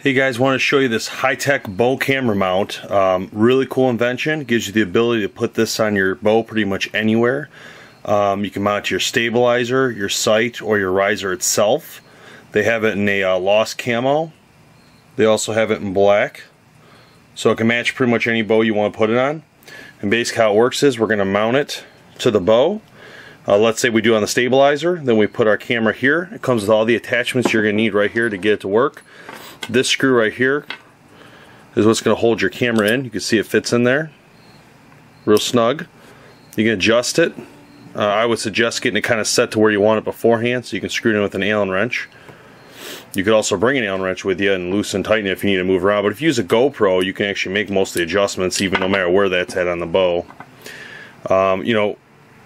Hey guys, want to show you this Hi-Tek bow camera mount. Really cool invention. Gives you the ability to put this on your bow pretty much anywhere. You can mount it to your stabilizer, your sight, or your riser itself. They have it in a lost camo. They also have it in black. So it can match pretty much any bow you want to put it on. And basically how it works is we're going to mount it to the bow. Let's say we do on the stabilizer, then we put our camera here. It comes with all the attachments you're going to need right here to get it to work. This screw right here is what's going to hold your camera in. You can see it fits in there real snug. You can adjust it. I would suggest getting it kind of set to where you want it beforehand so you can screw it in with an Allen wrench. You could also bring an Allen wrench with you and loosen and tighten it if you need to move around. But if you use a GoPro, you can actually make most of the adjustments even no matter where that's at on the bow. You know,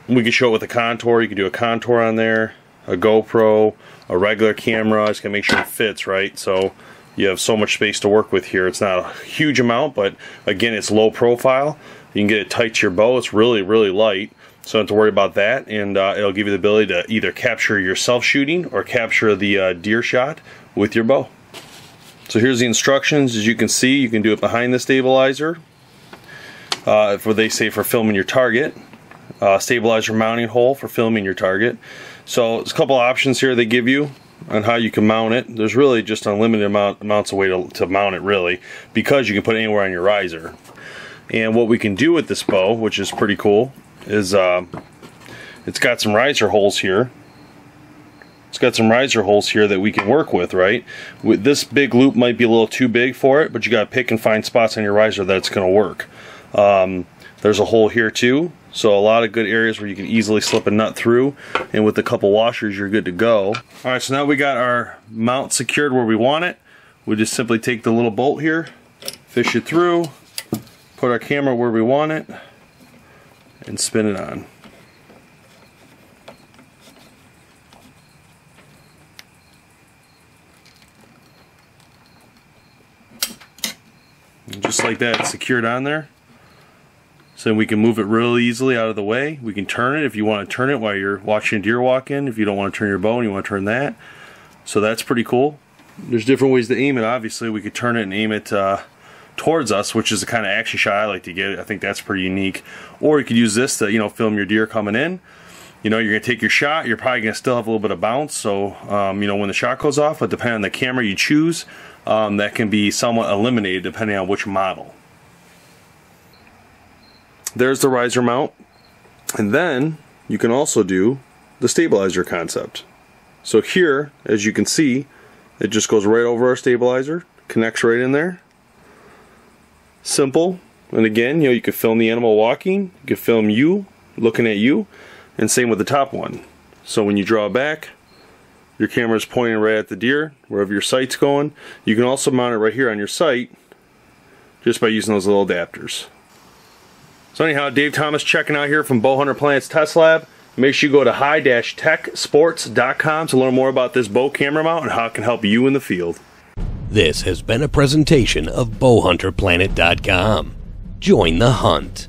we can show it with a contour. You can do a contour on there, a GoPro, a regular camera. Just gotta make sure it fits right. So you have so much space to work with here. It's not a huge amount, but again, it's low profile. You can get it tight to your bow. It's really, really light, so don't have to worry about that. And it'll give you the ability to either capture yourself shooting or capture the deer shot with your bow. So here's the instructions. As you can see, you can do it behind the stabilizer. For they say for filming your target. Stabilizer mounting hole for filming your target. So there's a couple options here they give you on how you can mount it. There's really just unlimited amounts of way to mount it, really, because you can put it anywhere on your riser. And what we can do with this bow, which is pretty cool, is it's got some riser holes here. It's got some riser holes here that we can work with, right? With this big loop might be a little too big for it, but you got to pick and find spots on your riser that's going to work. There's a hole here too. So a lot of good areas where you can easily slip a nut through, and with a couple washers you're good to go. Alright, so now we got our mount secured where we want it. We just simply take the little bolt here, fish it through, put our camera where we want it, and spin it on. And just like that, it's secured on there. So we can move it real easily out of the way. We can turn it if you want to turn it while you're watching a deer walk in. If you don't want to turn your bow and you want to turn that. So that's pretty cool. There's different ways to aim it. Obviously we could turn it and aim it towards us, which is the kind of action shot I like to get. I think that's pretty unique. Or you could use this to, you know, film your deer coming in. You know, you're going to take your shot. You're probably going to still have a little bit of bounce. So, you know, when the shot goes off, but depending on the camera you choose, that can be somewhat eliminated depending on which model. There's the riser mount, and then you can also do the stabilizer concept. So here, as you can see, it just goes right over our stabilizer, connects right in there. Simple, and again, you know, you can film the animal walking, you can film you looking at you, and same with the top one. So when you draw back, your camera is pointing right at the deer, wherever your sight's going. You can also mount it right here on your sight, just by using those little adapters. So anyhow, Dave Thomas checking out here from BowHunterPlanet's Testlab. Make sure you go to Hi-Teksports.com to learn more about this bow camera mount and how it can help you in the field. This has been a presentation of BowHunterPlanet.com. Join the hunt.